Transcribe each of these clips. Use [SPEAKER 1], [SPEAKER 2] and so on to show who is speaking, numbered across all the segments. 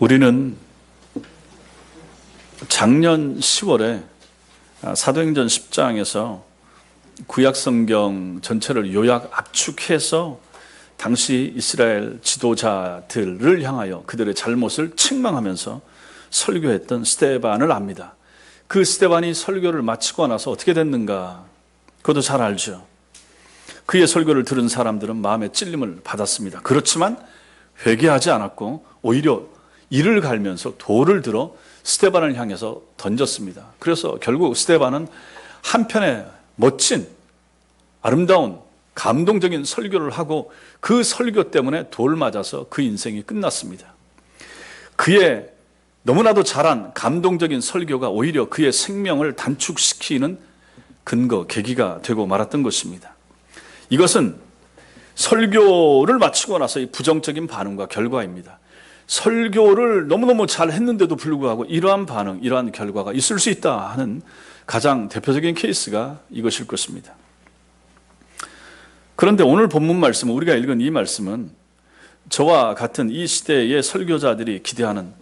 [SPEAKER 1] 우리는 작년 10월에 사도행전 10장에서 구약성경 전체를 요약 압축해서 당시 이스라엘 지도자들을 향하여 그들의 잘못을 책망하면서 설교했던 스데반을 압니다. 그 스데반이 설교를 마치고 나서 어떻게 됐는가? 그것도 잘 알죠. 그의 설교를 들은 사람들은 마음에 찔림을 받았습니다. 그렇지만 회개하지 않았고 오히려 이를 갈면서 돌을 들어 스데반을 향해서 던졌습니다. 그래서 결국 스데반은 한편의 멋진 아름다운 감동적인 설교를 하고 그 설교 때문에 돌 맞아서 그 인생이 끝났습니다. 그의 너무나도 잘한 감동적인 설교가 오히려 그의 생명을 단축시키는 근거, 계기가 되고 말았던 것입니다. 이것은 설교를 마치고 나서의 부정적인 반응과 결과입니다. 설교를 너무너무 잘 했는데도 불구하고 이러한 반응, 이러한 결과가 있을 수 있다 하는 가장 대표적인 케이스가 이것일 것입니다. 그런데 오늘 본문 말씀은, 우리가 읽은 이 말씀은 저와 같은 이 시대의 설교자들이 기대하는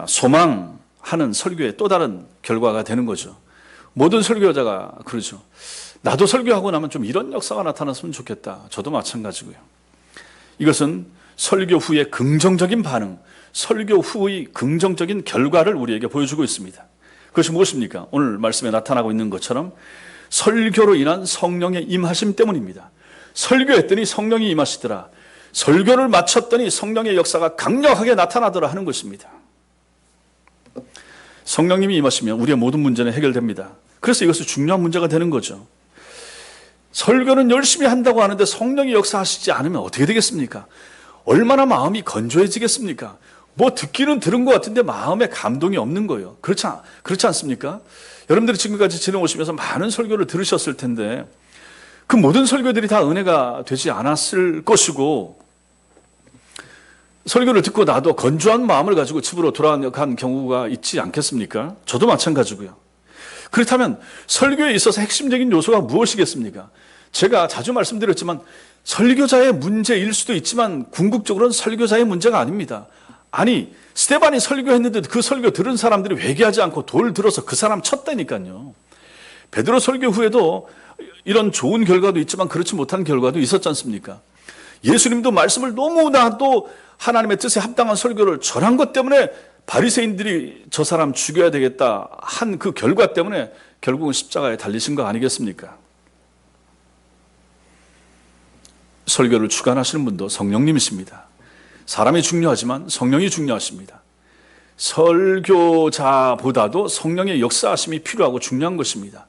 [SPEAKER 1] 소망하는 설교의 또 다른 결과가 되는 거죠. 모든 설교자가 그러죠. 나도 설교하고 나면 좀 이런 역사가 나타났으면 좋겠다. 저도 마찬가지고요. 이것은 설교 후의 긍정적인 반응, 설교 후의 긍정적인 결과를 우리에게 보여주고 있습니다. 그것이 무엇입니까? 오늘 말씀에 나타나고 있는 것처럼 설교로 인한 성령의 임하심 때문입니다. 설교했더니 성령이 임하시더라. 설교를 마쳤더니 성령의 역사가 강력하게 나타나더라 하는 것입니다. 성령님이 임하시면 우리의 모든 문제는 해결됩니다. 그래서 이것이 중요한 문제가 되는 거죠. 설교는 열심히 한다고 하는데 성령이 역사하시지 않으면 어떻게 되겠습니까? 얼마나 마음이 건조해지겠습니까? 뭐 듣기는 들은 것 같은데 마음에 감동이 없는 거예요. 그렇지 않습니까? 여러분들이 지금까지 지내오시면서 많은 설교를 들으셨을 텐데 그 모든 설교들이 다 은혜가 되지 않았을 것이고, 설교를 듣고 나도 건조한 마음을 가지고 집으로 돌아간 경우가 있지 않겠습니까? 저도 마찬가지고요. 그렇다면 설교에 있어서 핵심적인 요소가 무엇이겠습니까? 제가 자주 말씀드렸지만 설교자의 문제일 수도 있지만 궁극적으로는 설교자의 문제가 아닙니다. 아니, 스데반이 설교했는데 그 설교 들은 사람들이 회개하지 않고 돌 들어서 그 사람 쳤다니까요. 베드로 설교 후에도 이런 좋은 결과도 있지만 그렇지 못한 결과도 있었지 않습니까? 예수님도 말씀을 너무나도 하나님의 뜻에 합당한 설교를 전한 것 때문에 바리새인들이 저 사람 죽여야 되겠다 한 그 결과 때문에 결국은 십자가에 달리신 거 아니겠습니까? 설교를 주관하시는 분도 성령님이십니다. 사람이 중요하지만 성령이 중요하십니다. 설교자보다도 성령의 역사하심이 필요하고 중요한 것입니다.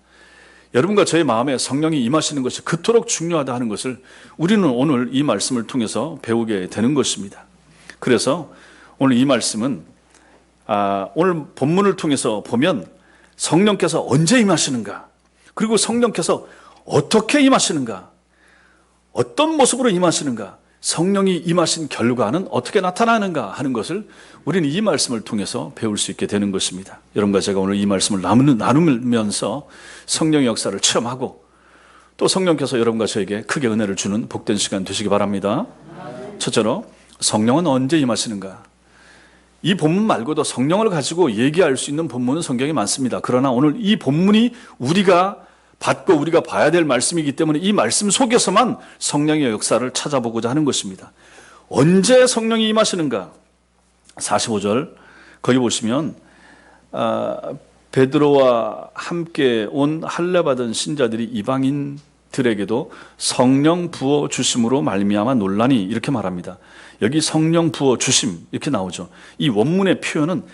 [SPEAKER 1] 여러분과 저의 마음에 성령이 임하시는 것이 그토록 중요하다 하는 것을 우리는 오늘 이 말씀을 통해서 배우게 되는 것입니다. 그래서 오늘 이 말씀은 오늘 본문을 통해서 보면 성령께서 언제 임하시는가, 그리고 성령께서 어떻게 임하시는가, 어떤 모습으로 임하시는가, 성령이 임하신 결과는 어떻게 나타나는가 하는 것을 우리는 이 말씀을 통해서 배울 수 있게 되는 것입니다. 여러분과 제가 오늘 이 말씀을 나누면서 성령의 역사를 체험하고 또 성령께서 여러분과 저에게 크게 은혜를 주는 복된 시간 되시기 바랍니다. 첫째로, 성령은 언제 임하시는가? 이 본문 말고도 성령을 가지고 얘기할 수 있는 본문은 성경에 많습니다. 그러나 오늘 이 본문이 우리가 받고 우리가 봐야 될 말씀이기 때문에 이 말씀 속에서만 성령의 역사를 찾아보고자 하는 것입니다. 언제 성령이 임하시는가? 45절 거기 보시면 베드로와 함께 온 할례 받은 신자들이 이방인들에게도 성령 부어 주심으로 말미암아 논란이, 이렇게 말합니다. 여기 성령 부어 주심 이렇게 나오죠. 이 원문의 표현은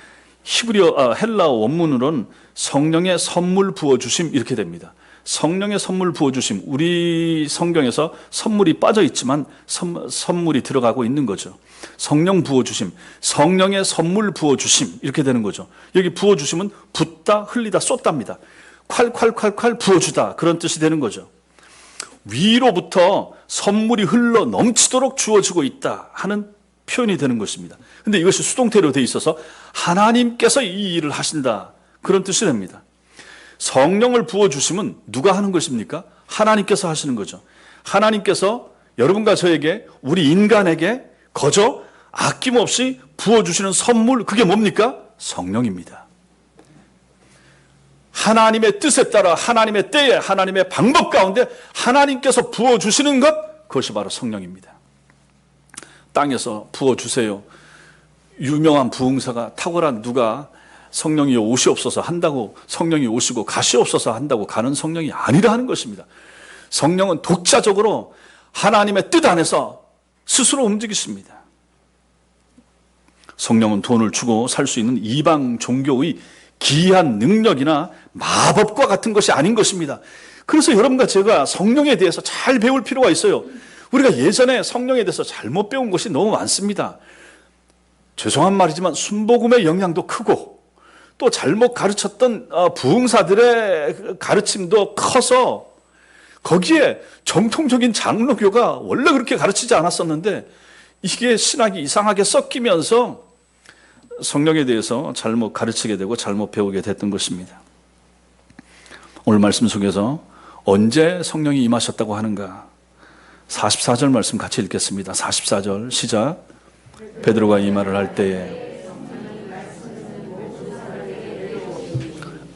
[SPEAKER 1] 헬라어 원문으로는 성령의 선물 부어 주심 이렇게 됩니다. 성령의 선물 부어주심, 우리 성경에서 선물이 빠져 있지만 선물이 들어가고 있는 거죠. 성령 부어주심, 성령의 선물 부어주심 이렇게 되는 거죠. 여기 부어주심은 붓다, 흘리다, 쏟답니다. 콸콸콸콸 부어주다, 그런 뜻이 되는 거죠. 위로부터 선물이 흘러 넘치도록 주어지고 있다 하는 표현이 되는 것입니다. 그런데 이것이 수동태로 되어 있어서 하나님께서 이 일을 하신다, 그런 뜻이 됩니다. 성령을 부어주심은 누가 하는 것입니까? 하나님께서 하시는 거죠. 하나님께서 여러분과 저에게, 우리 인간에게 거저 아낌없이 부어주시는 선물, 그게 뭡니까? 성령입니다. 하나님의 뜻에 따라 하나님의 때에 하나님의 방법 가운데 하나님께서 부어주시는 것, 그것이 바로 성령입니다. 땅에서 부어주세요. 유명한 부흥사가 탁월한 누가 성령이 오시옵소서 한다고 성령이 오시고 가시옵소서 한다고 가는 성령이 아니라 하는 것입니다. 성령은 독자적으로 하나님의 뜻 안에서 스스로 움직이십니다. 성령은 돈을 주고 살 수 있는 이방 종교의 기이한 능력이나 마법과 같은 것이 아닌 것입니다. 그래서 여러분과 제가 성령에 대해서 잘 배울 필요가 있어요. 우리가 예전에 성령에 대해서 잘못 배운 것이 너무 많습니다. 죄송한 말이지만 순복음의 영향도 크고 또 잘못 가르쳤던 부흥사들의 가르침도 커서 거기에 정통적인 장로교가 원래 그렇게 가르치지 않았었는데 이게 신학이 이상하게 섞이면서 성령에 대해서 잘못 가르치게 되고 잘못 배우게 됐던 것입니다. 오늘 말씀 속에서 언제 성령이 임하셨다고 하는가? 44절 말씀 같이 읽겠습니다. 44절 시작. 베드로가 이 말을 할 때에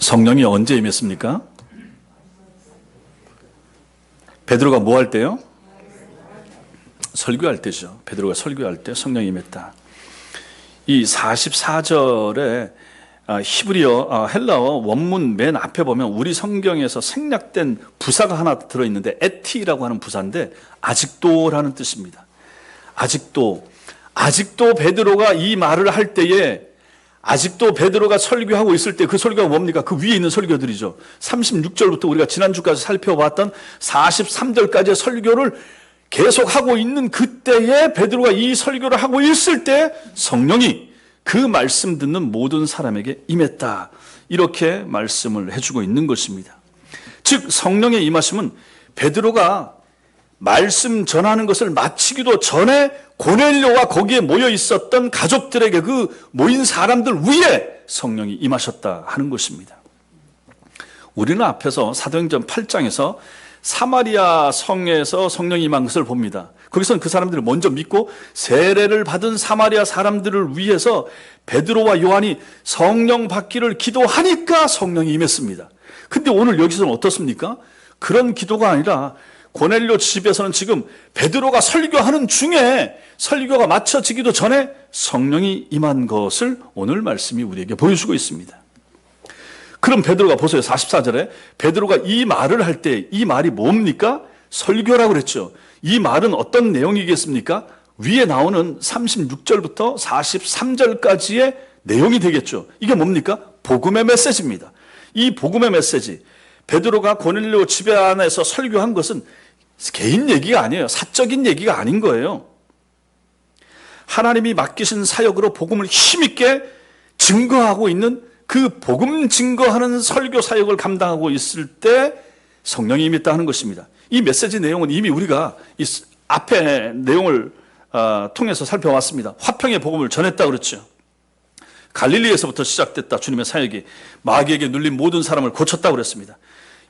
[SPEAKER 1] 성령이 언제 임했습니까? 베드로가 뭐 할 때요? 설교할 때죠. 베드로가 설교할 때 성령이 임했다. 이 44절에 히브리어, 헬라어 원문 맨 앞에 보면 우리 성경에서 생략된 부사가 하나 들어있는데 에티라고 하는 부사인데 아직도라는 뜻입니다. 아직도 베드로가 이 말을 할 때에 아직도 베드로가 설교하고 있을 때 그 설교가 뭡니까? 그 위에 있는 설교들이죠. 36절부터 우리가 지난주까지 살펴봤던 43절까지의 설교를 계속하고 있는 그때에 베드로가 이 설교를 하고 있을 때 성령이 그 말씀 듣는 모든 사람에게 임했다. 이렇게 말씀을 해주고 있는 것입니다. 즉 성령의 임하심은 베드로가 말씀 전하는 것을 마치기도 전에 고넬료와 거기에 모여 있었던 가족들에게 그 모인 사람들 위에 성령이 임하셨다 하는 것입니다. 우리는 앞에서 사도행전 8장에서 사마리아 성에서 성령이 임한 것을 봅니다. 거기서는 그 사람들을 먼저 믿고 세례를 받은 사마리아 사람들을 위해서 베드로와 요한이 성령 받기를 기도하니까 성령이 임했습니다. 근데 오늘 여기서는 어떻습니까? 그런 기도가 아니라 고넬료 집에서는 지금 베드로가 설교하는 중에 설교가 마쳐지기도 전에 성령이 임한 것을 오늘 말씀이 우리에게 보여주고 있습니다. 그럼 베드로가 보세요. 44절에 베드로가 이 말을 할 때 이 말이 뭡니까? 설교라고 그랬죠. 이 말은 어떤 내용이겠습니까? 위에 나오는 36절부터 43절까지의 내용이 되겠죠. 이게 뭡니까? 복음의 메시지입니다. 이 복음의 메시지, 베드로가 고넬료 집에 안에서 설교한 것은 개인 얘기가 아니에요. 사적인 얘기가 아닌 거예요. 하나님이 맡기신 사역으로 복음을 힘있게 증거하고 있는 그 복음 증거하는 설교 사역을 감당하고 있을 때 성령이 임했다 하는 것입니다. 이 메시지 내용은 이미 우리가 이 앞에 내용을 통해서 살펴왔습니다. 화평의 복음을 전했다 그랬죠. 갈릴리에서부터 시작됐다. 주님의 사역이 마귀에게 눌린 모든 사람을 고쳤다 그랬습니다.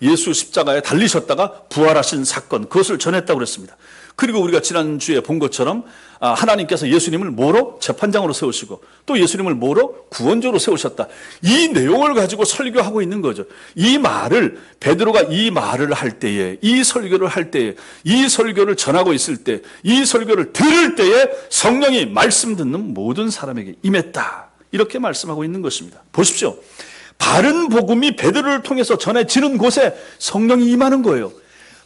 [SPEAKER 1] 예수 십자가에 달리셨다가 부활하신 사건, 그것을 전했다고 그랬습니다. 그리고 우리가 지난주에 본 것처럼 하나님께서 예수님을 뭐로? 재판장으로 세우시고 또 예수님을 뭐로? 구원자로 세우셨다. 이 내용을 가지고 설교하고 있는 거죠. 이 말을 베드로가 이 말을 할 때에, 이 설교를 할 때에, 이 설교를 전하고 있을 때, 이 설교를 들을 때에 성령이 말씀 듣는 모든 사람에게 임했다. 이렇게 말씀하고 있는 것입니다. 보십시오. 바른 복음이 베드로를 통해서 전해지는 곳에 성령이 임하는 거예요.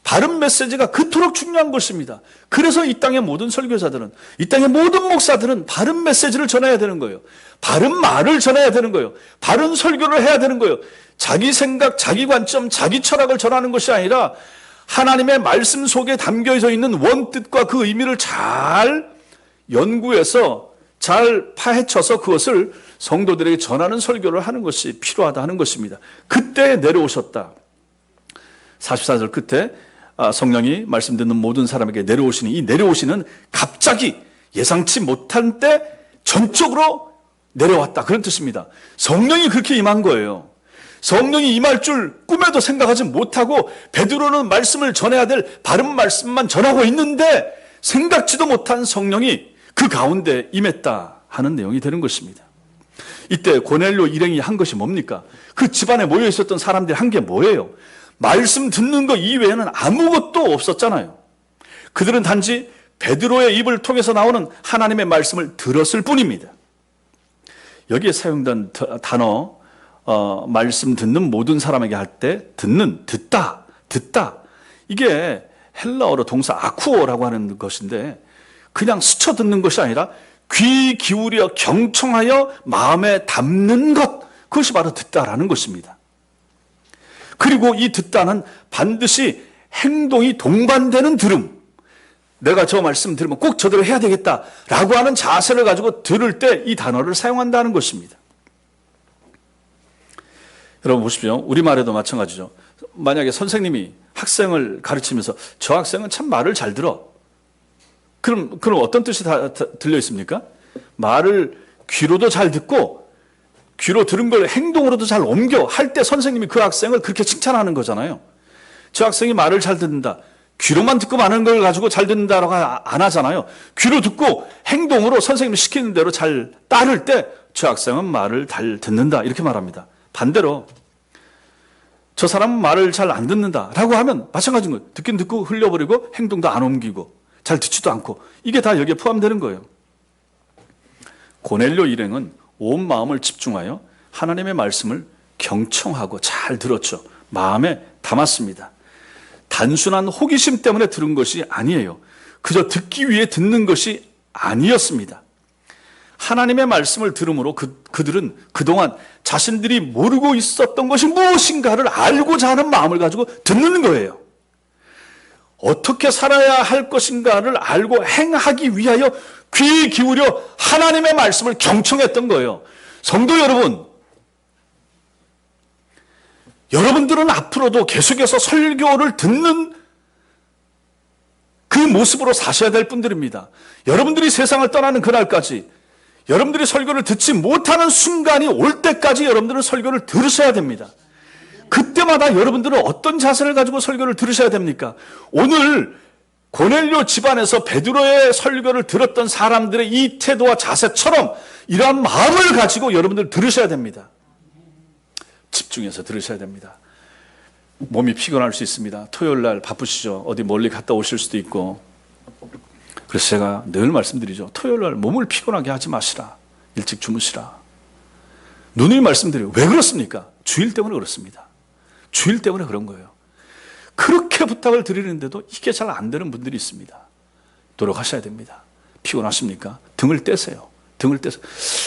[SPEAKER 1] 바른 메시지가 그토록 중요한 것입니다. 그래서 이 땅의 모든 설교자들은, 이 땅의 모든 목사들은 바른 메시지를 전해야 되는 거예요. 바른 말을 전해야 되는 거예요. 바른 설교를 해야 되는 거예요. 자기 생각, 자기 관점, 자기 철학을 전하는 것이 아니라 하나님의 말씀 속에 담겨져 있는 원뜻과 그 의미를 잘 연구해서 잘 파헤쳐서 그것을 성도들에게 전하는 설교를 하는 것이 필요하다 하는 것입니다. 그때 내려오셨다. 44절 끝에 성령이 말씀 듣는 모든 사람에게 내려오시니, 이 내려오시는 갑자기 예상치 못한 때 전적으로 내려왔다, 그런 뜻입니다. 성령이 그렇게 임한 거예요. 성령이 임할 줄 꿈에도 생각하지 못하고 베드로는 말씀을 전해야 될 바른 말씀만 전하고 있는데 생각지도 못한 성령이 그 가운데 임했다 하는 내용이 되는 것입니다. 이때 고넬료 일행이 한 것이 뭡니까? 그 집안에 모여 있었던 사람들이 한 게 뭐예요? 말씀 듣는 것 이외에는 아무것도 없었잖아요. 그들은 단지 베드로의 입을 통해서 나오는 하나님의 말씀을 들었을 뿐입니다. 여기에 사용된 단어, 말씀 듣는 모든 사람에게 할 때 듣는, 듣다. 이게 헬라어로 동사 아쿠오라고 하는 것인데 그냥 스쳐 듣는 것이 아니라 귀 기울여 경청하여 마음에 담는 것, 그것이 바로 듣다라는 것입니다. 그리고 이 듣다는 반드시 행동이 동반되는 들음. 내가 저 말씀 들으면 꼭 저대로 해야 되겠다라고 하는 자세를 가지고 들을 때 이 단어를 사용한다는 것입니다. 여러분 보십시오. 우리말에도 마찬가지죠. 만약에 선생님이 학생을 가르치면서 저 학생은 참 말을 잘 들어. 그럼 어떤 뜻이 다 들려 있습니까? 말을 귀로도 잘 듣고 귀로 들은 걸 행동으로도 잘 옮겨 할 때 선생님이 그 학생을 그렇게 칭찬하는 거잖아요. 저 학생이 말을 잘 듣는다. 귀로만 듣고 많은 걸 가지고 잘 듣는다라고 안 하잖아요. 귀로 듣고 행동으로 선생님이 시키는 대로 잘 따를 때 저 학생은 말을 잘 듣는다 이렇게 말합니다. 반대로 저 사람은 말을 잘 안 듣는다라고 하면 마찬가지인 거예요. 듣긴 듣고 흘려버리고 행동도 안 옮기고 잘 듣지도 않고 이게 다 여기에 포함되는 거예요. 고넬료 일행은 온 마음을 집중하여 하나님의 말씀을 경청하고 잘 들었죠. 마음에 담았습니다. 단순한 호기심 때문에 들은 것이 아니에요. 그저 듣기 위해 듣는 것이 아니었습니다. 하나님의 말씀을 들음으로 그들은 그동안 자신들이 모르고 있었던 것이 무엇인가를 알고자 하는 마음을 가지고 듣는 거예요. 어떻게 살아야 할 것인가를 알고 행하기 위하여 귀 기울여 하나님의 말씀을 경청했던 거예요. 성도 여러분, 여러분들은 앞으로도 계속해서 설교를 듣는 그 모습으로 사셔야 될 분들입니다. 여러분들이 세상을 떠나는 그날까지 여러분들이 설교를 듣지 못하는 순간이 올 때까지 여러분들은 설교를 들으셔야 됩니다. 그때마다 여러분들은 어떤 자세를 가지고 설교를 들으셔야 됩니까? 오늘 고넬료 집안에서 베드로의 설교를 들었던 사람들의 이 태도와 자세처럼 이러한 마음을 가지고 여러분들 들으셔야 됩니다. 집중해서 들으셔야 됩니다. 몸이 피곤할 수 있습니다. 토요일 날 바쁘시죠. 어디 멀리 갔다 오실 수도 있고. 그래서 제가 늘 말씀드리죠. 토요일 날 몸을 피곤하게 하지 마시라. 일찍 주무시라. 누누이 말씀드려요. 왜 그렇습니까? 주일 때문에 그렇습니다. 주일 때문에 그런 거예요. 그렇게 부탁을 드리는데도 이게 잘 안 되는 분들이 있습니다. 노력하셔야 됩니다. 피곤하십니까? 등을 떼세요. 등을 떼세요.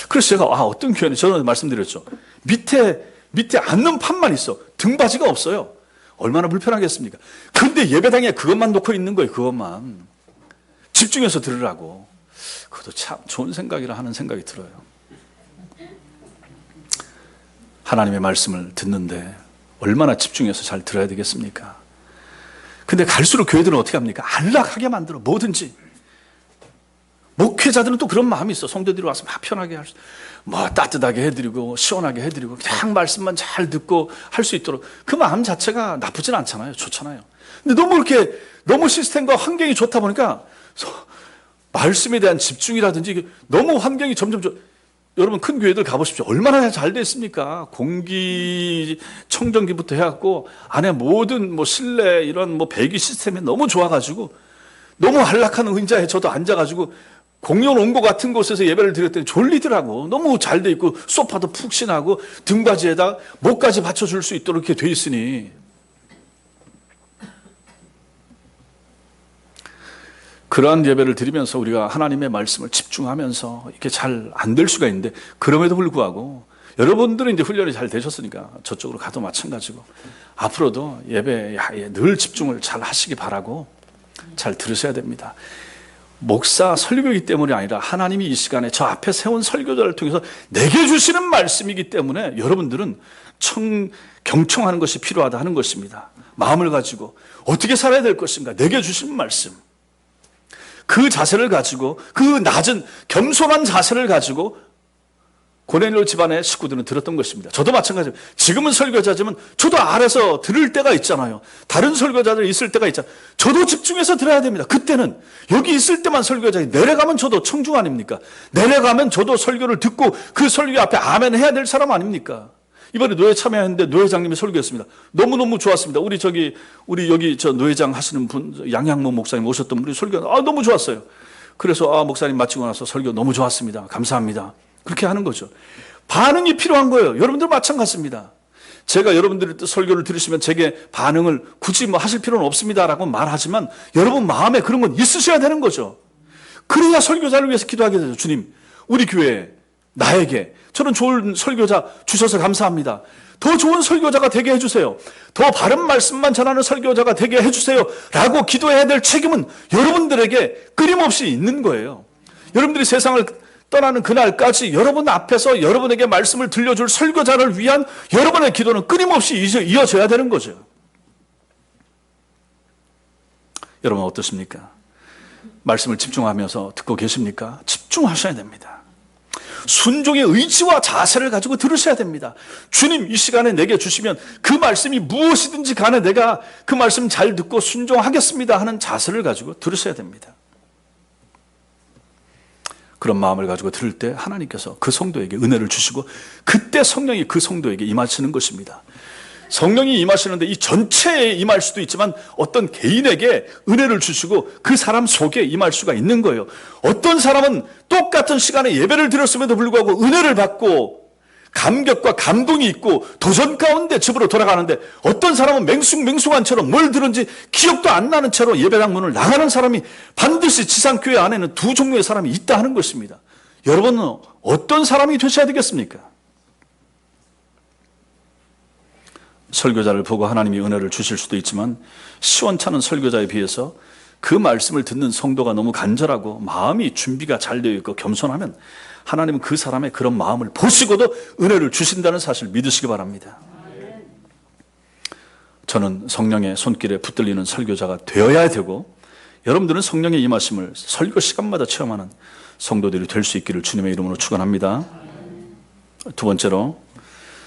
[SPEAKER 1] 그래서 제가 어떤 교회는 저는 말씀드렸죠. 밑에 앉는 판만 있어. 등받이가 없어요. 얼마나 불편하겠습니까? 그런데 예배당에 그것만 놓고 있는 거예요. 그것만. 집중해서 들으라고. 그것도 참 좋은 생각이라 하는 생각이 들어요. 하나님의 말씀을 듣는데 얼마나 집중해서 잘 들어야 되겠습니까? 근데 갈수록 교회들은 어떻게 합니까? 안락하게 만들어. 뭐든지. 목회자들은 또 그런 마음이 있어. 성도들이 와서 막 편하게 할 수, 따뜻하게 해드리고 시원하게 해드리고 그냥 말씀만 잘 듣고 할 수 있도록 그 마음 자체가 나쁘진 않잖아요. 좋잖아요. 근데 너무 시스템과 환경이 좋다 보니까 말씀에 대한 집중이라든지 너무 환경이 점점 여러분 큰 교회들 가보십시오. 얼마나 잘 됐습니까? 공기 청정기부터 해갖고 안에 모든 실내 이런 배기 시스템이 너무 좋아가지고 너무 한락한 의자에 저도 앉아가지고 공연 온거 같은 곳에서 예배를 드렸더니 졸리더라고. 너무 잘 돼 있고 소파도 푹신하고 등받이에다 목까지 받쳐줄 수 있도록 이렇게 돼 있으니 그러한 예배를 드리면서 우리가 하나님의 말씀을 집중하면서 이렇게 잘 안 될 수가 있는데 그럼에도 불구하고 여러분들은 이제 훈련이 잘 되셨으니까 저쪽으로 가도 마찬가지고 앞으로도 예배에 늘 집중을 잘 하시기 바라고 잘 들으셔야 됩니다. 목사 설교이기 때문이 아니라 하나님이 이 시간에 저 앞에 세운 설교자를 통해서 내게 주시는 말씀이기 때문에 여러분들은 경청하는 것이 필요하다 하는 것입니다. 마음을 가지고 어떻게 살아야 될 것인가 내게 주시는 말씀 그 자세를 가지고 그 낮은 겸손한 자세를 가지고 고넬료 집안의 식구들은 들었던 것입니다. 저도 마찬가지입니다. 지금은 설교자지만 저도 알아서 들을 때가 있잖아요. 다른 설교자들이 있을 때가 있잖아요. 저도 집중해서 들어야 됩니다. 그때는 여기 있을 때만 설교자지, 내려가면 저도 청중 아닙니까? 내려가면 저도 설교를 듣고 그 설교 앞에 아멘 해야 될 사람 아닙니까? 이번에 노회 참여했는데 노회장님이 설교했습니다. 너무너무 좋았습니다. 우리 여기 저 노회장 하시는 분, 양양모 목사님 오셨던 분이 설교, 너무 좋았어요. 그래서 목사님 마치고 나서 설교 너무 좋았습니다. 감사합니다. 그렇게 하는 거죠. 반응이 필요한 거예요. 여러분들 마찬가지입니다. 제가 여러분들이 설교를 들으시면 제게 반응을 굳이 하실 필요는 없습니다라고 말하지만 여러분 마음에 그런 건 있으셔야 되는 거죠. 그래야 설교자를 위해서 기도하게 되죠. 주님, 우리 교회에 나에게 저는 좋은 설교자 주셔서 감사합니다. 더 좋은 설교자가 되게 해주세요. 더 바른 말씀만 전하는 설교자가 되게 해주세요. 라고 기도해야 될 책임은 여러분들에게 끊임없이 있는 거예요. 여러분들이 세상을 떠나는 그날까지 여러분 앞에서 여러분에게 말씀을 들려줄 설교자를 위한 여러분의 기도는 끊임없이 이어져야 되는 거죠. 여러분 어떻습니까? 말씀을 집중하면서 듣고 계십니까? 집중하셔야 됩니다. 순종의 의지와 자세를 가지고 들으셔야 됩니다. 주님 이 시간에 내게 주시면 그 말씀이 무엇이든지 간에 내가 그 말씀 잘 듣고 순종하겠습니다 하는 자세를 가지고 들으셔야 됩니다. 그런 마음을 가지고 들을 때 하나님께서 그 성도에게 은혜를 주시고 그때 성령이 그 성도에게 임하시는 것입니다. 성령이 임하시는데 이 전체에 임할 수도 있지만 어떤 개인에게 은혜를 주시고 그 사람 속에 임할 수가 있는 거예요. 어떤 사람은 똑같은 시간에 예배를 드렸음에도 불구하고 은혜를 받고 감격과 감동이 있고 도전 가운데 집으로 돌아가는데 어떤 사람은 맹숭맹숭한 채로 뭘 들은지 기억도 안 나는 채로 예배당 문을 나가는 사람이 반드시 지상교회 안에는 두 종류의 사람이 있다 하는 것입니다. 여러분은 어떤 사람이 되셔야 되겠습니까? 설교자를 보고 하나님이 은혜를 주실 수도 있지만 시원찮은 설교자에 비해서 그 말씀을 듣는 성도가 너무 간절하고 마음이 준비가 잘 되어 있고 겸손하면 하나님은 그 사람의 그런 마음을 보시고도 은혜를 주신다는 사실을 믿으시기 바랍니다. 저는 성령의 손길에 붙들리는 설교자가 되어야 되고 여러분들은 성령의 임하심을 설교 시간마다 체험하는 성도들이 될 수 있기를 주님의 이름으로 축원합니다. 두 번째로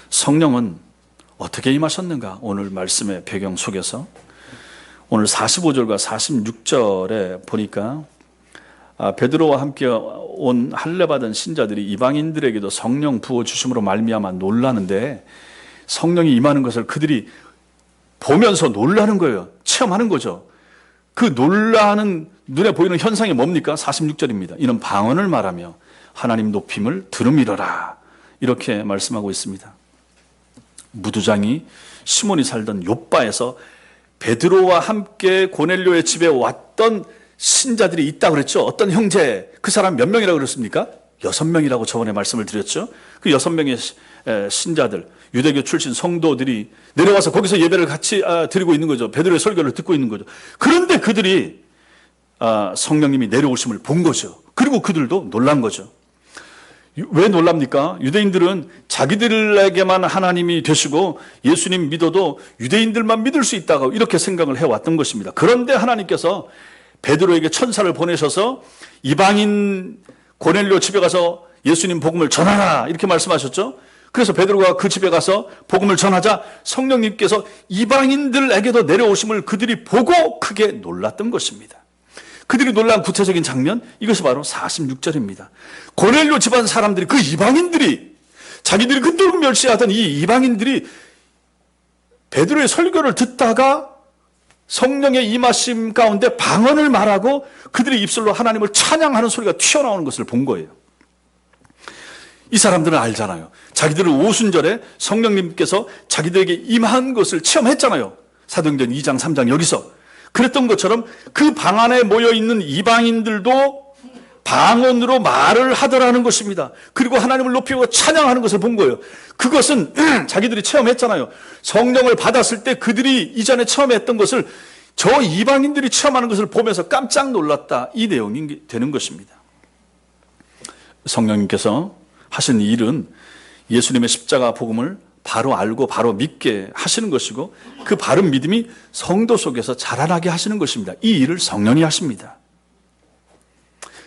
[SPEAKER 1] 성령은 어떻게 임하셨는가? 오늘 말씀의 배경 속에서 오늘 45절과 46절에 보니까 베드로와 함께 온 할례받은 신자들이 이방인들에게도 성령 부어주심으로 말미암아 놀라는데 성령이 임하는 것을 그들이 보면서 놀라는 거예요. 체험하는 거죠. 그 놀라는 눈에 보이는 현상이 뭡니까? 46절입니다. 이는 방언을 말하며 하나님 높임을 들음이러라 이렇게 말씀하고 있습니다. 무두장이 시몬이 살던 욥바에서 베드로와 함께 고넬료의 집에 왔던 신자들이 있다고 그랬죠. 어떤 형제, 그 사람 몇 명이라고 그랬습니까? 6명이라고 저번에 말씀을 드렸죠. 그 6명의 신자들, 유대교 출신 성도들이 내려와서 거기서 예배를 같이 드리고 있는 거죠. 베드로의 설교를 듣고 있는 거죠. 그런데 그들이 성령님이 내려오심을 본 거죠. 그리고 그들도 놀란 거죠. 왜 놀랍니까? 유대인들은 자기들에게만 하나님이 되시고 예수님 믿어도 유대인들만 믿을 수 있다고 이렇게 생각을 해왔던 것입니다. 그런데 하나님께서 베드로에게 천사를 보내셔서 이방인 고넬료 집에 가서 예수님 복음을 전하라 이렇게 말씀하셨죠. 그래서 베드로가 그 집에 가서 복음을 전하자 성령님께서 이방인들에게도 내려오심을 그들이 보고 크게 놀랐던 것입니다. 그들이 놀란 구체적인 장면, 이것이 바로 46절입니다. 고넬료 집안 사람들이, 그 이방인들이, 자기들이 그토록 멸시하던 이 이방인들이 베드로의 설교를 듣다가 성령의 임하심 가운데 방언을 말하고 그들의 입술로 하나님을 찬양하는 소리가 튀어나오는 것을 본 거예요. 이 사람들은 알잖아요. 자기들은 오순절에 성령님께서 자기들에게 임한 것을 체험했잖아요. 사도행전 2장, 3장 여기서. 그랬던 것처럼 그 방 안에 모여있는 이방인들도 방언으로 말을 하더라는 것입니다. 그리고 하나님을 높이고 찬양하는 것을 본 거예요. 그것은 자기들이 체험했잖아요. 성령을 받았을 때 그들이 이전에 체험했던 것을 저 이방인들이 체험하는 것을 보면서 깜짝 놀랐다. 이 내용이 되는 것입니다. 성령님께서 하신 일은 예수님의 십자가 복음을 바로 알고 바로 믿게 하시는 것이고 그 바른 믿음이 성도 속에서 자라나게 하시는 것입니다. 이 일을 성령이 하십니다.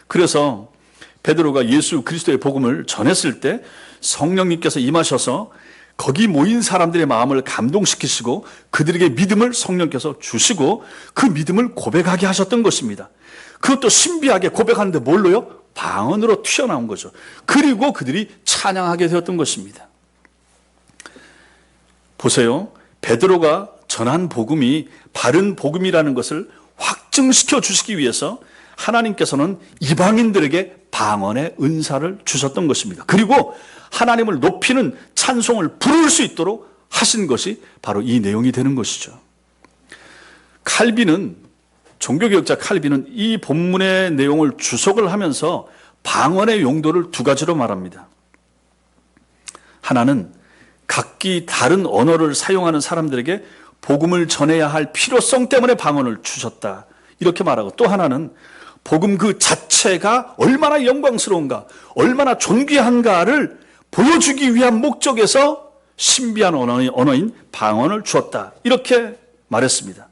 [SPEAKER 1] 그래서 베드로가 예수 그리스도의 복음을 전했을 때 성령님께서 임하셔서 거기 모인 사람들의 마음을 감동시키시고 그들에게 믿음을 성령께서 주시고 그 믿음을 고백하게 하셨던 것입니다. 그것도 신비하게 고백하는데 뭘로요? 방언으로 튀어나온 거죠. 그리고 그들이 찬양하게 되었던 것입니다. 보세요. 베드로가 전한 복음이 바른 복음이라는 것을 확증시켜 주시기 위해서 하나님께서는 이방인들에게 방언의 은사를 주셨던 것입니다. 그리고 하나님을 높이는 찬송을 부를 수 있도록 하신 것이 바로 이 내용이 되는 것이죠. 칼빈은, 종교개혁자 칼빈은 이 본문의 내용을 주석을 하면서 방언의 용도를 두 가지로 말합니다. 하나는 각기 다른 언어를 사용하는 사람들에게 복음을 전해야 할 필요성 때문에 방언을 주셨다, 이렇게 말하고, 또 하나는 복음 그 자체가 얼마나 영광스러운가, 얼마나 존귀한가를 보여주기 위한 목적에서 신비한 언어인 방언을 주었다, 이렇게 말했습니다.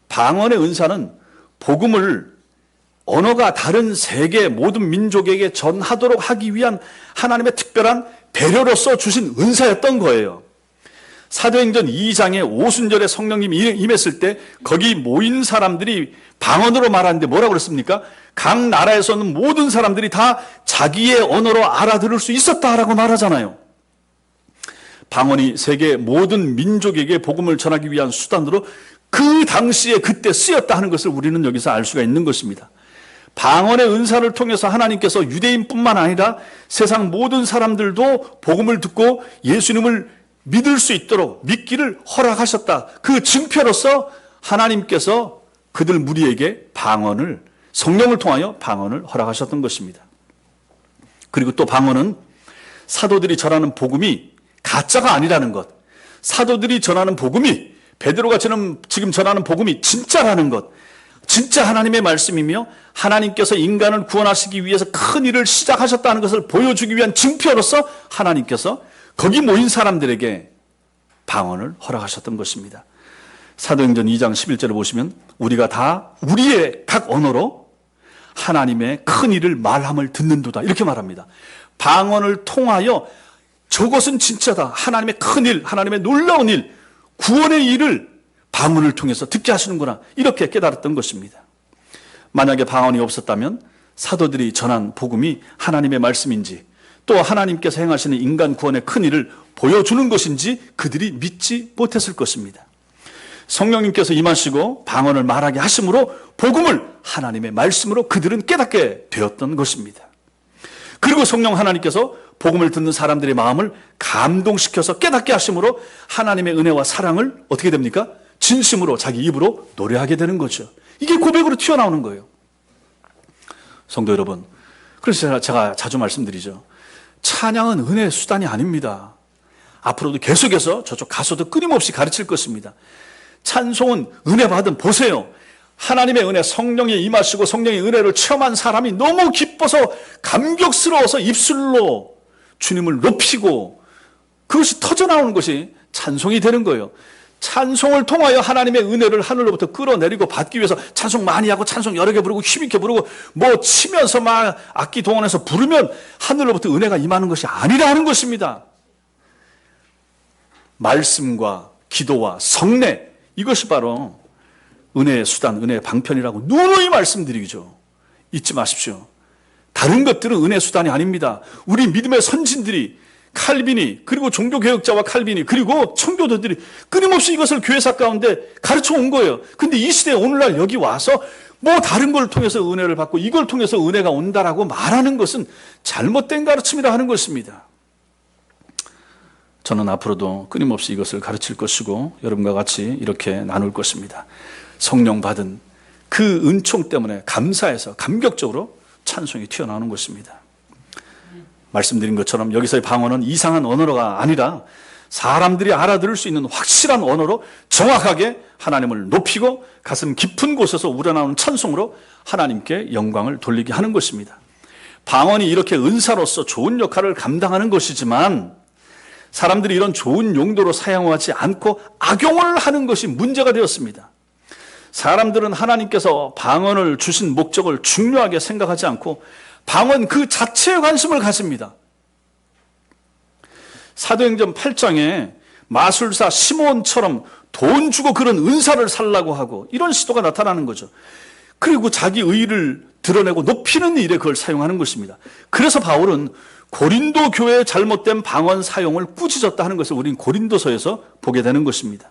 [SPEAKER 1] 방언의 은사는 복음을 언어가 다른 세계 모든 민족에게 전하도록 하기 위한 하나님의 특별한 배려로서 주신 은사였던 거예요. 사도행전 2장에 오순절에 성령님이 임했을 때 거기 모인 사람들이 방언으로 말하는데 뭐라고 그랬습니까? 각 나라에서는 모든 사람들이 다 자기의 언어로 알아들을 수 있었다라고 말하잖아요. 방언이 세계 모든 민족에게 복음을 전하기 위한 수단으로 그 당시에 그때 쓰였다 하는 것을 우리는 여기서 알 수가 있는 것입니다. 방언의 은사를 통해서 하나님께서 유대인뿐만 아니라 세상 모든 사람들도 복음을 듣고 예수님을 믿을 수 있도록 믿기를 허락하셨다. 그 증표로서 하나님께서 그들 무리에게 방언을, 성령을 통하여 방언을 허락하셨던 것입니다. 그리고 또 방언은 사도들이 전하는 복음이 가짜가 아니라는 것, 사도들이 전하는 복음이, 베드로가 지금 전하는 복음이 진짜라는 것, 진짜 하나님의 말씀이며 하나님께서 인간을 구원하시기 위해서 큰 일을 시작하셨다는 것을 보여주기 위한 증표로서 하나님께서 거기 모인 사람들에게 방언을 허락하셨던 것입니다. 사도행전 2장 11절을 보시면 우리가 다 우리의 각 언어로 하나님의 큰 일을 말함을 듣는도다, 이렇게 말합니다. 방언을 통하여 저것은 진짜다, 하나님의 큰 일, 하나님의 놀라운 일, 구원의 일을 방언을 통해서 듣게 하시는구나, 이렇게 깨달았던 것입니다. 만약에 방언이 없었다면 사도들이 전한 복음이 하나님의 말씀인지 또 하나님께서 행하시는 인간 구원의 큰 일을 보여주는 것인지 그들이 믿지 못했을 것입니다. 성령님께서 임하시고 방언을 말하게 하심으로 복음을 하나님의 말씀으로 그들은 깨닫게 되었던 것입니다. 그리고 성령 하나님께서 복음을 듣는 사람들의 마음을 감동시켜서 깨닫게 하심으로 하나님의 은혜와 사랑을 어떻게 됩니까? 진심으로 자기 입으로 노래하게 되는 거죠. 이게 고백으로 튀어나오는 거예요. 성도 여러분, 그래서 제가 자주 말씀드리죠. 찬양은 은혜의 수단이 아닙니다. 앞으로도 계속해서 저쪽 가서도 끊임없이 가르칠 것입니다. 찬송은 은혜 받은, 보세요, 하나님의 은혜, 성령이 임하시고 성령의 은혜를 체험한 사람이 너무 기뻐서 감격스러워서 입술로 주님을 높이고 그것이 터져나오는 것이 찬송이 되는 거예요. 찬송을 통하여 하나님의 은혜를 하늘로부터 끌어내리고 받기 위해서 찬송 많이 하고 찬송 여러 개 부르고 힘있게 부르고 뭐 치면서 막 악기 동원해서 부르면 하늘로부터 은혜가 임하는 것이 아니라는 것입니다. 말씀과 기도와 성례, 이것이 바로 은혜의 수단, 은혜의 방편이라고 누누이 말씀드리죠. 잊지 마십시오. 다른 것들은 은혜의 수단이 아닙니다. 우리 믿음의 선진들이, 칼빈이, 그리고 종교개혁자와 칼빈이, 그리고 청교도들이 끊임없이 이것을 교회사 가운데 가르쳐 온 거예요. 근데 이 시대에 오늘날 여기 와서 뭐 다른 걸 통해서 은혜를 받고 이걸 통해서 은혜가 온다라고 말하는 것은 잘못된 가르침이라 하는 것입니다. 저는 앞으로도 끊임없이 이것을 가르칠 것이고 여러분과 같이 이렇게 나눌 것입니다. 성령 받은 그 은총 때문에 감사해서 감격적으로 찬송이 튀어나오는 것입니다. 말씀드린 것처럼 여기서의 방언은 이상한 언어가 아니라 사람들이 알아들을 수 있는 확실한 언어로 정확하게 하나님을 높이고 가슴 깊은 곳에서 우러나오는 찬송으로 하나님께 영광을 돌리게 하는 것입니다. 방언이 이렇게 은사로서 좋은 역할을 감당하는 것이지만 사람들이 이런 좋은 용도로 사용하지 않고 악용을 하는 것이 문제가 되었습니다. 사람들은 하나님께서 방언을 주신 목적을 중요하게 생각하지 않고 방언 그 자체에 관심을 가집니다. 사도행전 8장에 마술사 시몬처럼 돈 주고 그런 은사를 살라고 하고 이런 시도가 나타나는 거죠. 그리고 자기 의의를 드러내고 높이는 일에 그걸 사용하는 것입니다. 그래서 바울은 고린도 교회의 잘못된 방언 사용을 꾸짖었다 하는 것을 우리는 고린도서에서 보게 되는 것입니다.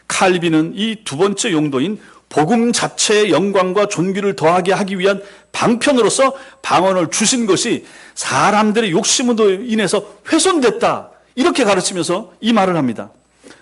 [SPEAKER 1] 칼빈은 이 두 번째 용도인 복음 자체의 영광과 존귀를 더하게 하기 위한 방편으로서 방언을 주신 것이 사람들의 욕심으로 인해서 훼손됐다, 이렇게 가르치면서 이 말을 합니다.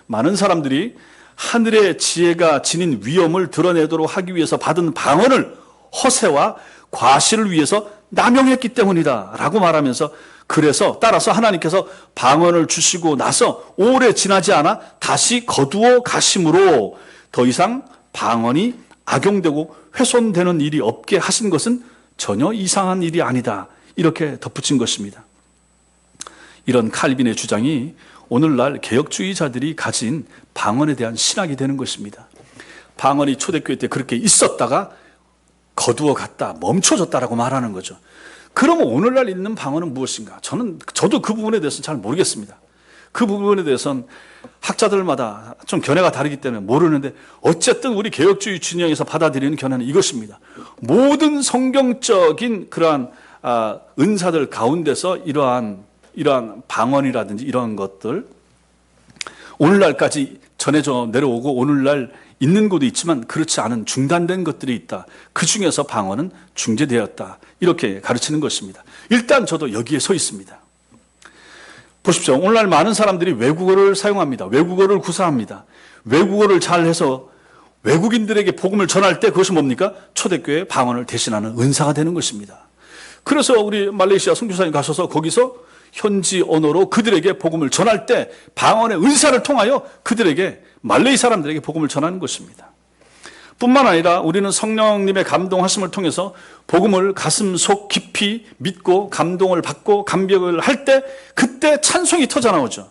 [SPEAKER 1] 많은 사람들이 하늘의 지혜가 지닌 위엄을 드러내도록 하기 위해서 받은 방언을 허세와 과실을 위해서 남용했기 때문이다 라고 말하면서, 그래서 따라서 하나님께서 방언을 주시고 나서 오래 지나지 않아 다시 거두어 가심으로 더 이상 방언이 악용되고 훼손되는 일이 없게 하신 것은 전혀 이상한 일이 아니다, 이렇게 덧붙인 것입니다. 이런 칼빈의 주장이 오늘날 개혁주의자들이 가진 방언에 대한 신학이 되는 것입니다. 방언이 초대교회 때 그렇게 있었다가 거두어 갔다, 멈춰졌다라고 말하는 거죠. 그러면 오늘날 있는 방언은 무엇인가? 저도 그 부분에 대해서는 잘 모르겠습니다. 그 부분에 대해서는 학자들마다 좀 견해가 다르기 때문에 모르는데, 어쨌든 우리 개혁주의 진영에서 받아들이는 견해는 이것입니다. 모든 성경적인 그러한 은사들 가운데서 이러한 방언이라든지 이러한 것들, 오늘날까지 전해져 내려오고 오늘날 있는 곳도 있지만 그렇지 않은 중단된 것들이 있다. 그 중에서 방언은 중재되었다, 이렇게 가르치는 것입니다. 일단 저도 여기에 서 있습니다. 보십시오. 오늘날 많은 사람들이 외국어를 사용합니다. 외국어를 구사합니다. 외국어를 잘해서 외국인들에게 복음을 전할 때 그것이 뭡니까? 초대교회 방언을 대신하는 은사가 되는 것입니다. 그래서 우리 말레이시아 선교사님 가셔서 거기서 현지 언어로 그들에게 복음을 전할 때 방언의 은사를 통하여 그들에게, 말레이 사람들에게 복음을 전하는 것입니다. 뿐만 아니라 우리는 성령님의 감동하심을 통해서 복음을 가슴속 깊이 믿고 감동을 받고 감격을 할 때 그때 찬송이 터져나오죠.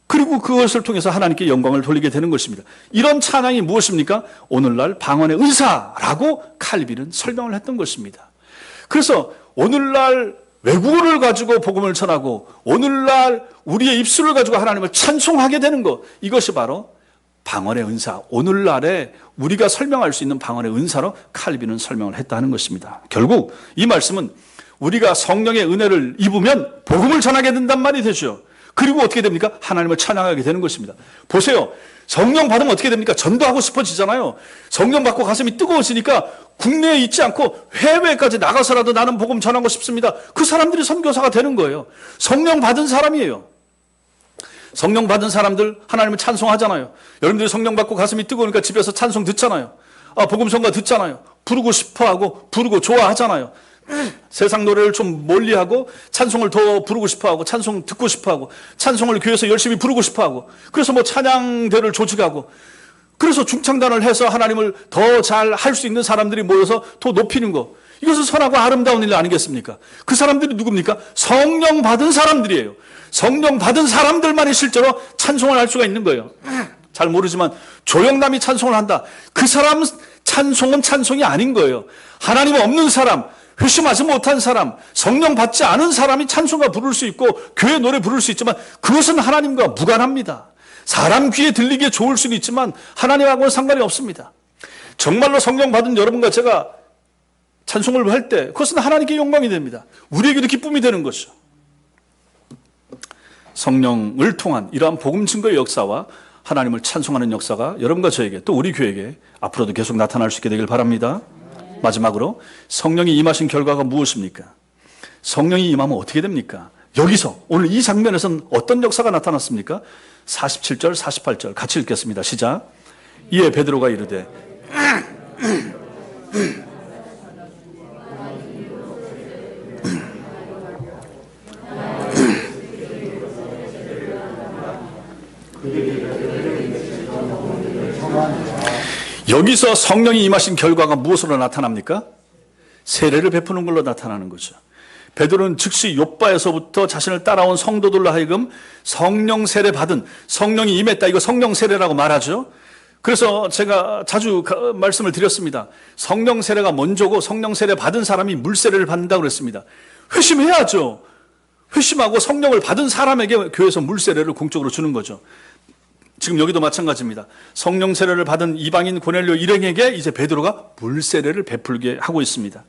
[SPEAKER 1] 그리고 그것을 통해서 하나님께 영광을 돌리게 되는 것입니다. 이런 찬양이 무엇입니까? 오늘날 방언의 은사라고 칼빈은 설명을 했던 것입니다. 그래서 오늘날 외국어를 가지고 복음을 전하고 오늘날 우리의 입술을 가지고 하나님을 찬송하게 되는 것, 이것이 바로 방언의 은사, 오늘날에 우리가 설명할 수 있는 방언의 은사로 칼빈은 설명을 했다는 것입니다. 결국 이 말씀은 우리가 성령의 은혜를 입으면 복음을 전하게 된단 말이 되죠. 그리고 어떻게 됩니까? 하나님을 찬양하게 되는 것입니다. 보세요. 성령 받으면 어떻게 됩니까? 전도하고 싶어지잖아요. 성령 받고 가슴이 뜨거워지니까 국내에 있지 않고 해외까지 나가서라도 나는 복음 전하고 싶습니다. 그 사람들이 선교사가 되는 거예요. 성령 받은 사람이에요. 성령 받은 사람들 하나님을 찬송하잖아요. 여러분들이 성령 받고 가슴이 뜨거우니까 집에서 찬송 듣잖아요. 복음성가 듣잖아요. 부르고 싶어하고 부르고 좋아하잖아요. 세상 노래를 좀 멀리하고 찬송을 더 부르고 싶어하고 찬송 듣고 싶어하고 찬송을 교회에서 열심히 부르고 싶어하고, 그래서 찬양대를 조직하고, 그래서 중창단을 해서 하나님을 더 잘 할 수 있는 사람들이 모여서 더 높이는 거, 이것은 선하고 아름다운 일 아니겠습니까? 그 사람들이 누굽니까? 성령 받은 사람들이에요. 성령 받은 사람들만이 실제로 찬송을 할 수가 있는 거예요. 잘 모르지만 조영남이 찬송을 한다. 그 사람 찬송은 찬송이 아닌 거예요. 하나님 없는 사람, 회심하지 못한 사람, 성령 받지 않은 사람이 찬송가 부를 수 있고 교회 노래 부를 수 있지만 그것은 하나님과 무관합니다. 사람 귀에 들리기에 좋을 수는 있지만 하나님하고는 상관이 없습니다. 정말로 성령 받은 여러분과 제가 찬송을 할 때 그것은 하나님께 영광이 됩니다. 우리에게도 기쁨이 되는 것이죠. 성령을 통한 이러한 복음 증거의 역사와 하나님을 찬송하는 역사가 여러분과 저에게, 또 우리 교회에게 앞으로도 계속 나타날 수 있게 되길 바랍니다. 마지막으로 성령이 임하신 결과가 무엇입니까? 성령이 임하면 어떻게 됩니까? 여기서 오늘 이 장면에서는 어떤 역사가 나타났습니까? 47절 48절 같이 읽겠습니다. 시작. 이에 베드로가 이르되 여기서 성령이 임하신 결과가 무엇으로 나타납니까? 세례를 베푸는 걸로 나타나는 거죠. 베드로는 즉시 욥바에서부터 자신을 따라온 성도들로 하여금 성령 세례 받은, 성령이 임했다, 이거 성령 세례라고 말하죠. 그래서 제가 자주 말씀을 드렸습니다. 성령 세례가 먼저고 성령 세례 받은 사람이 물 세례를 받는다고 그랬습니다. 회심해야죠. 회심하고 성령을 받은 사람에게 교회에서 물 세례를 공적으로 주는 거죠. 지금 여기도 마찬가지입니다. 성령 세례를 받은 이방인 고넬료 일행에게 이제 베드로가 물 세례를 베풀게 하고 있습니다.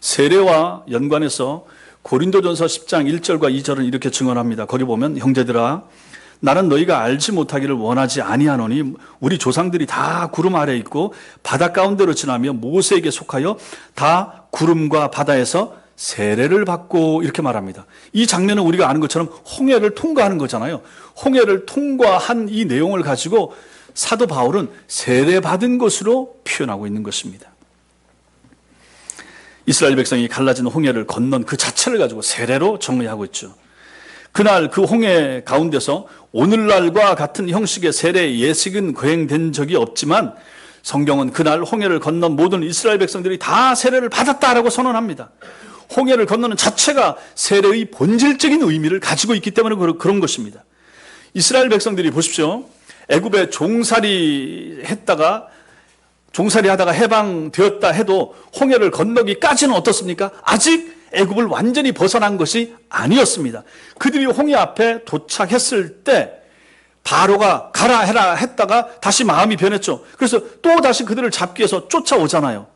[SPEAKER 1] 세례와 연관해서 고린도전서 10장 1절과 2절은 이렇게 증언합니다. 거기 보면 형제들아 나는 너희가 알지 못하기를 원하지 아니하노니 우리 조상들이 다 구름 아래 있고 바다 가운데로 지나며 모세에게 속하여 다 구름과 바다에서 세례를 받고 이렇게 말합니다. 이 장면은 우리가 아는 것처럼 홍해를 통과하는 거잖아요. 홍해를 통과한 이 내용을 가지고 사도 바울은 세례받은 것으로 표현하고 있는 것입니다. 이스라엘 백성이 갈라진 홍해를 건넌 그 자체를 가지고 세례로 정의하고 있죠. 그날 그 홍해 가운데서 오늘날과 같은 형식의 세례 예식은 거행된 적이 없지만 성경은 그날 홍해를 건넌 모든 이스라엘 백성들이 다 세례를 받았다라고 선언합니다. 홍해를 건너는 자체가 세례의 본질적인 의미를 가지고 있기 때문에 그런 것입니다. 이스라엘 백성들이 보십시오. 애굽에 종살이 하다가 해방되었다 해도 홍해를 건너기까지는 어떻습니까? 아직 애굽을 완전히 벗어난 것이 아니었습니다. 그들이 홍해 앞에 도착했을 때 바로가 가라 해라 했다가 다시 마음이 변했죠. 그래서 또 다시 그들을 잡기 위해서 쫓아오잖아요.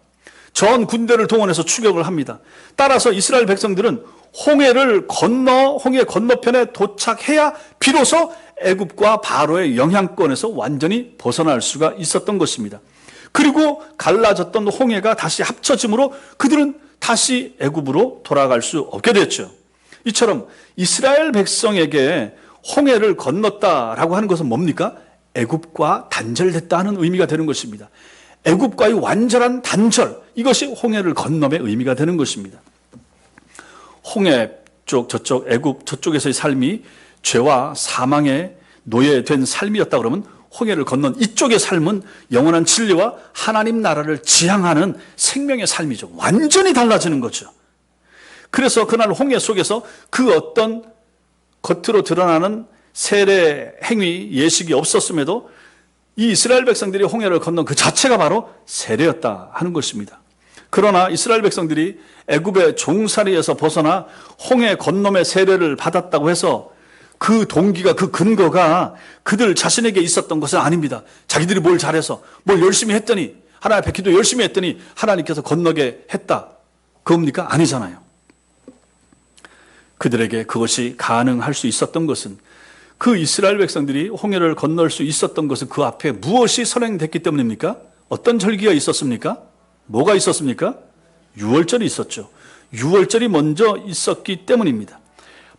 [SPEAKER 1] 전 군대를 동원해서 추격을 합니다. 따라서 이스라엘 백성들은 홍해를 건너 홍해 건너편에 도착해야 비로소 애굽과 바로의 영향권에서 완전히 벗어날 수가 있었던 것입니다. 그리고 갈라졌던 홍해가 다시 합쳐짐으로 그들은 다시 애굽으로 돌아갈 수 없게 됐죠. 이처럼 이스라엘 백성에게 홍해를 건넜다라고 하는 것은 뭡니까? 애굽과 단절됐다는 의미가 되는 것입니다. 애굽과의 완전한 단절, 이것이 홍해를 건nom의 의미가 되는 것입니다. 홍해 쪽 저쪽 애굽 저쪽에서의 삶이 죄와 사망에 노예된 삶이었다 그러면 홍해를 건넌 이쪽의 삶은 영원한 진리와 하나님 나라를 지향하는 생명의 삶이죠. 완전히 달라지는 거죠. 그래서 그날 홍해 속에서 그 어떤 겉으로 드러나는 세례 행위 예식이 없었음에도 이 이스라엘 백성들이 홍해를 건넌 그 자체가 바로 세례였다 하는 것입니다. 그러나 이스라엘 백성들이 애굽의 종살이에서 벗어나 홍해 건너의 세례를 받았다고 해서 그 동기가 그 근거가 그들 자신에게 있었던 것은 아닙니다. 자기들이 뭘 잘해서 뭘 열심히 했더니 하나님 앞에 기도 열심히 했더니 하나님께서 건너게 했다. 그겁니까? 아니잖아요. 그들에게 그것이 가능할 수 있었던 것은 그 이스라엘 백성들이 홍해를 건널 수 있었던 것은 그 앞에 무엇이 선행됐기 때문입니까? 어떤 절기가 있었습니까? 뭐가 있었습니까? 유월절이 있었죠. 유월절이 먼저 있었기 때문입니다.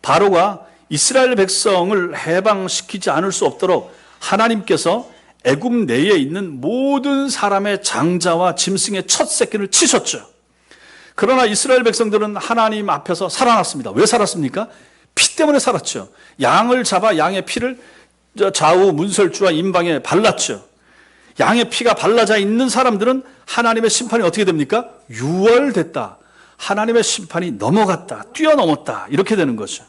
[SPEAKER 1] 바로가 이스라엘 백성을 해방시키지 않을 수 없도록 하나님께서 애굽 내에 있는 모든 사람의 장자와 짐승의 첫 새끼를 치셨죠. 그러나 이스라엘 백성들은 하나님 앞에서 살아났습니다. 왜 살았습니까? 피 때문에 살았죠. 양을 잡아 양의 피를 좌우 문설주와 임방에 발랐죠. 양의 피가 발라져 있는 사람들은 하나님의 심판이 어떻게 됩니까? 유월됐다. 하나님의 심판이 넘어갔다. 뛰어넘었다. 이렇게 되는 거죠.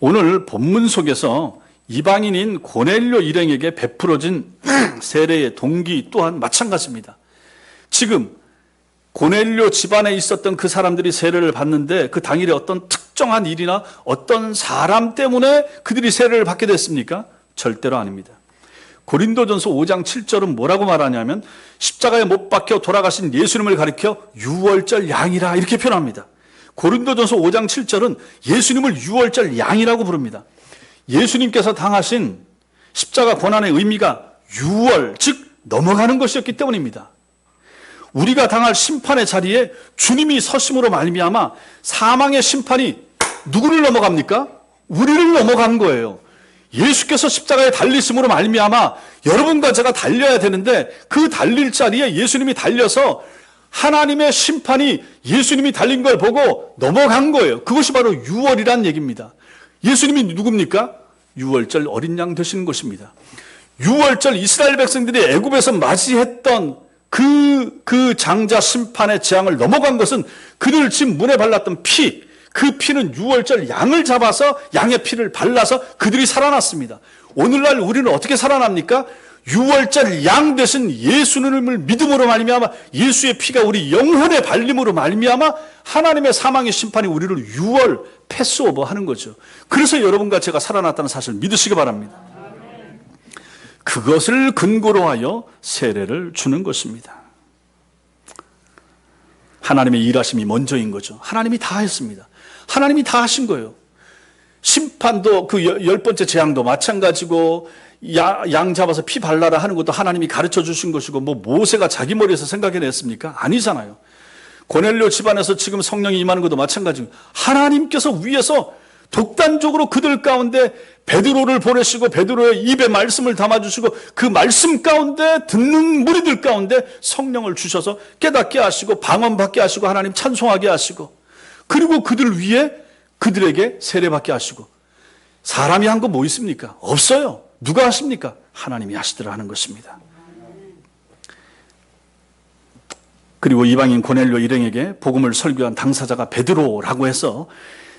[SPEAKER 1] 오늘 본문 속에서 이방인인 고넬료 일행에게 베풀어진 세례의 동기 또한 마찬가지입니다. 지금 고넬료 집안에 있었던 그 사람들이 세례를 받는데 그 당일에 어떤 특정한 일이나 어떤 사람 때문에 그들이 세례를 받게 됐습니까? 절대로 아닙니다. 고린도전서 5장 7절은 뭐라고 말하냐면 십자가에 못 박혀 돌아가신 예수님을 가리켜 유월절 양이라 이렇게 표현합니다. 고린도전서 5장 7절은 예수님을 유월절 양이라고 부릅니다. 예수님께서 당하신 십자가 고난의 의미가 유월, 즉 넘어가는 것이었기 때문입니다. 우리가 당할 심판의 자리에 주님이 서심으로 말미암아 사망의 심판이 누구를 넘어갑니까? 우리를 넘어간 거예요. 예수께서 십자가에 달리심으로 말미암아 여러분과 제가 달려야 되는데 그 달릴 자리에 예수님이 달려서 하나님의 심판이 예수님이 달린 걸 보고 넘어간 거예요. 그것이 바로 유월이란 얘기입니다. 예수님이 누굽니까? 유월절 어린 양 되시는 것입니다. 유월절 이스라엘 백성들이 애굽에서 맞이했던 그 장자 심판의 재앙을 넘어간 것은 그들 집 문에 발랐던 피, 그 피는 유월절 양을 잡아서 양의 피를 발라서 그들이 살아났습니다. 오늘날 우리는 어떻게 살아납니까? 유월절 양 되신 예수님을 믿음으로 말미암아 예수의 피가 우리 영혼의 발림으로 말미암아 하나님의 사망의 심판이 우리를 유월 패스오버 하는 거죠. 그래서 여러분과 제가 살아났다는 사실을 믿으시기 바랍니다. 그것을 근거로 하여 세례를 주는 것입니다. 하나님의 일하심이 먼저인 거죠. 하나님이 다 했습니다. 하나님이 다 하신 거예요. 심판도 그 10번째 재앙도 마찬가지고 양 잡아서 피 발라라 하는 것도 하나님이 가르쳐 주신 것이고 뭐 모세가 자기 머리에서 생각해냈습니까? 아니잖아요. 고넬료 집안에서 지금 성령이 임하는 것도 마찬가지고 하나님께서 위에서 독단적으로 그들 가운데 베드로를 보내시고 베드로의 입에 말씀을 담아주시고 그 말씀 가운데 듣는 무리들 가운데 성령을 주셔서 깨닫게 하시고 방언받게 하시고 하나님 찬송하게 하시고 그리고 그들 위에 그들에게 세례받게 하시고 사람이 한 거 뭐 있습니까? 없어요. 누가 하십니까? 하나님이 하시더라 하는 것입니다. 그리고 이방인 고넬료 일행에게 복음을 설교한 당사자가 베드로라고 해서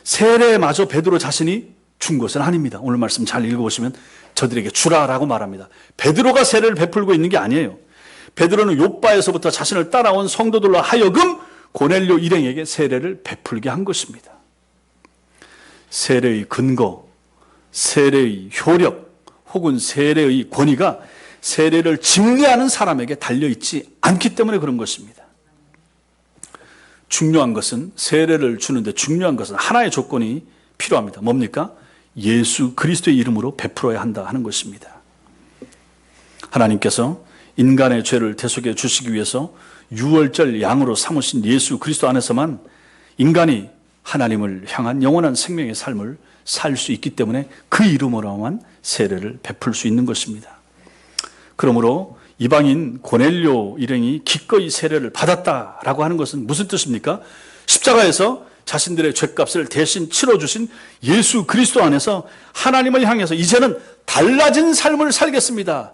[SPEAKER 1] 세례마저 베드로 자신이 준 것은 아닙니다. 오늘 말씀 잘 읽어보시면 저들에게 주라라고 말합니다. 베드로가 세례를 베풀고 있는 게 아니에요. 베드로는 욥바에서부터 자신을 따라온 성도들로 하여금 고넬료 일행에게 세례를 베풀게 한 것입니다. 세례의 근거, 세례의 효력 혹은 세례의 권위가 세례를 집례하는 사람에게 달려있지 않기 때문에 그런 것입니다. 중요한 것은 세례를 주는데 중요한 것은 하나의 조건이 필요합니다. 뭡니까? 예수 그리스도의 이름으로 베풀어야 한다 하는 것입니다. 하나님께서 인간의 죄를 대속해 주시기 위해서 유월절 양으로 삼으신 예수 그리스도 안에서만 인간이 하나님을 향한 영원한 생명의 삶을 살 수 있기 때문에 그 이름으로만 세례를 베풀 수 있는 것입니다. 그러므로 이방인 고넬료 일행이 기꺼이 세례를 받았다라고 하는 것은 무슨 뜻입니까? 십자가에서 자신들의 죄값을 대신 치러주신 예수 그리스도 안에서 하나님을 향해서 이제는 달라진 삶을 살겠습니다.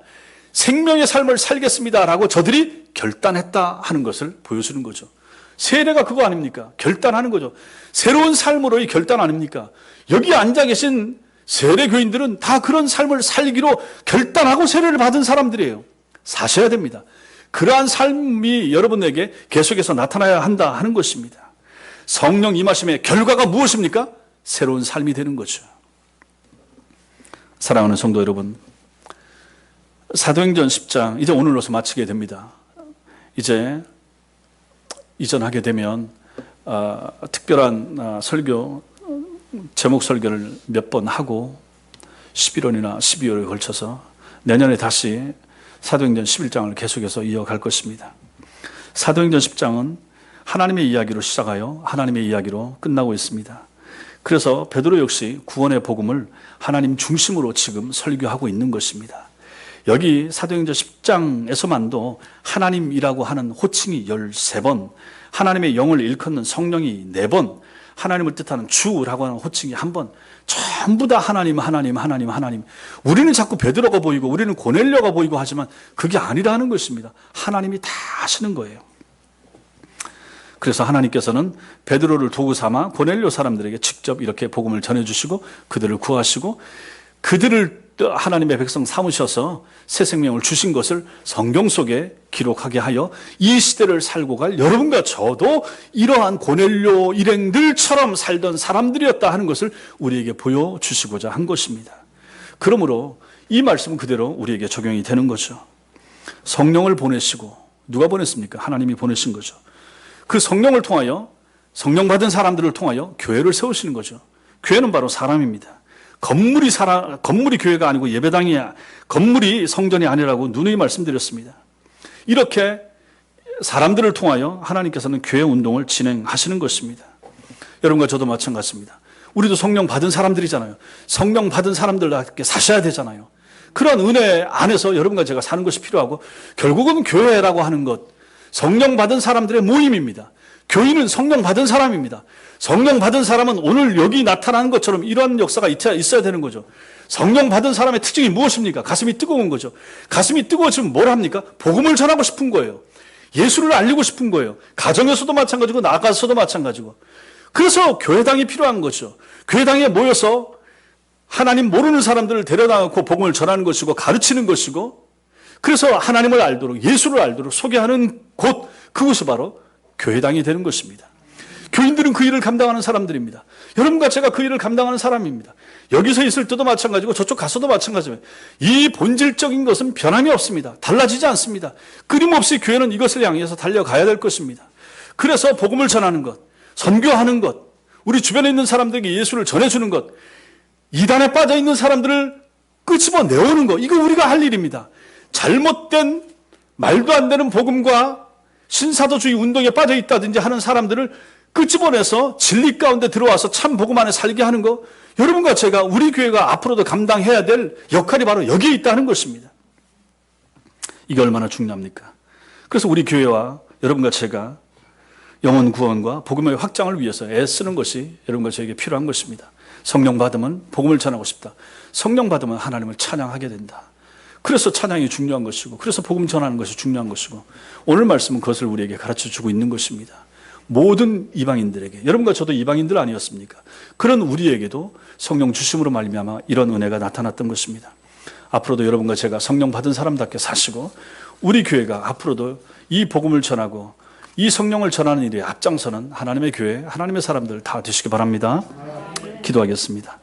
[SPEAKER 1] 생명의 삶을 살겠습니다라고 저들이 결단했다 하는 것을 보여주는 거죠. 세례가 그거 아닙니까? 결단하는 거죠. 새로운 삶으로의 결단 아닙니까? 여기 앉아 계신 세례교인들은 다 그런 삶을 살기로 결단하고 세례를 받은 사람들이에요. 사셔야 됩니다. 그러한 삶이 여러분에게 계속해서 나타나야 한다 하는 것입니다. 성령 임하심의 결과가 무엇입니까? 새로운 삶이 되는 거죠. 사랑하는 성도 여러분, 사도행전 10장 이제 오늘로서 마치게 됩니다. 이제 이전하게 되면 특별한 설교, 제목 설교를 몇 번 하고 11월이나 12월에 걸쳐서 내년에 다시 사도행전 11장을 계속해서 이어갈 것입니다. 사도행전 10장은 하나님의 이야기로 시작하여 하나님의 이야기로 끝나고 있습니다. 그래서 베드로 역시 구원의 복음을 하나님 중심으로 지금 설교하고 있는 것입니다. 여기 사도행전 10장에서만도 하나님이라고 하는 호칭이 13번, 하나님의 영을 일컫는 성령이 4번, 하나님을 뜻하는 주라고 하는 호칭이 1번, 전부 다 하나님, 하나님, 하나님, 하나님. 우리는 자꾸 베드로가 보이고 우리는 고넬료가 보이고 하지만 그게 아니라는 것입니다. 하나님이 다 하시는 거예요. 그래서 하나님께서는 베드로를 도구 삼아 고넬료 사람들에게 직접 이렇게 복음을 전해주시고 그들을 구하시고 그들을 하나님의 백성 삼으셔서 새 생명을 주신 것을 성경 속에 기록하게 하여 이 시대를 살고 갈 여러분과 저도 이러한 고넬료 일행들처럼 살던 사람들이었다 하는 것을 우리에게 보여주시고자 한 것입니다. 그러므로 이 말씀은 그대로 우리에게 적용이 되는 거죠. 성령을 보내시고 누가 보냈습니까? 하나님이 보내신 거죠. 그 성령을 통하여 성령 받은 사람들을 통하여 교회를 세우시는 거죠. 교회는 바로 사람입니다. 건물이 교회가 아니고 예배당이 건물이 성전이 아니라고 누누이 말씀드렸습니다. 이렇게 사람들을 통하여 하나님께서는 교회 운동을 진행하시는 것입니다. 여러분과 저도 마찬가지입니다. 우리도 성령 받은 사람들이잖아요. 성령 받은 사람들답게 사셔야 되잖아요. 그런 은혜 안에서 여러분과 제가 사는 것이 필요하고 결국은 교회라고 하는 것, 성령 받은 사람들의 모임입니다. 교인은 성령 받은 사람입니다. 성령 받은 사람은 오늘 여기 나타나는 것처럼 이러한 역사가 있어야 되는 거죠. 성령 받은 사람의 특징이 무엇입니까? 가슴이 뜨거운 거죠. 가슴이 뜨거워지면 뭘 합니까? 복음을 전하고 싶은 거예요. 예수를 알리고 싶은 거예요. 가정에서도 마찬가지고 나가서도 마찬가지고. 그래서 교회당이 필요한 거죠. 교회당에 모여서 하나님 모르는 사람들을 데려다놓고 복음을 전하는 것이고 가르치는 것이고, 그래서 하나님을 알도록, 예수를 알도록 소개하는 곳, 그곳이 바로 교회당이 되는 것입니다. 교인들은 그 일을 감당하는 사람들입니다. 여러분과 제가 그 일을 감당하는 사람입니다. 여기서 있을 때도 마찬가지고 저쪽 가서도 마찬가지입니다. 이 본질적인 것은 변함이 없습니다. 달라지지 않습니다. 끊임없이 교회는 이것을 향해서 달려가야 될 것입니다. 그래서 복음을 전하는 것, 선교하는 것, 우리 주변에 있는 사람들에게 예수를 전해주는 것, 이단에 빠져 있는 사람들을 끄집어 내오는 것, 이거 우리가 할 일입니다. 잘못된 말도 안 되는 복음과 신사도주의 운동에 빠져 있다든지 하는 사람들을 끄집어내서 진리 가운데 들어와서 참 복음 안에 살게 하는 것, 여러분과 제가, 우리 교회가 앞으로도 감당해야 될 역할이 바로 여기에 있다는 것입니다. 이게 얼마나 중요합니까? 그래서 우리 교회와 여러분과 제가 영혼 구원과 복음의 확장을 위해서 애쓰는 것이 여러분과 저에게 필요한 것입니다. 성령 받으면 복음을 전하고 싶다. 성령 받으면 하나님을 찬양하게 된다. 그래서 찬양이 중요한 것이고, 그래서 복음 전하는 것이 중요한 것이고, 오늘 말씀은 그것을 우리에게 가르쳐주고 있는 것입니다. 모든 이방인들에게, 여러분과 저도 이방인들 아니었습니까? 그런 우리에게도 성령 주심으로 말미암아 이런 은혜가 나타났던 것입니다. 앞으로도 여러분과 제가 성령 받은 사람답게 사시고, 우리 교회가 앞으로도 이 복음을 전하고 이 성령을 전하는 일에 앞장서는 하나님의 교회, 하나님의 사람들 다 되시기 바랍니다. 기도하겠습니다.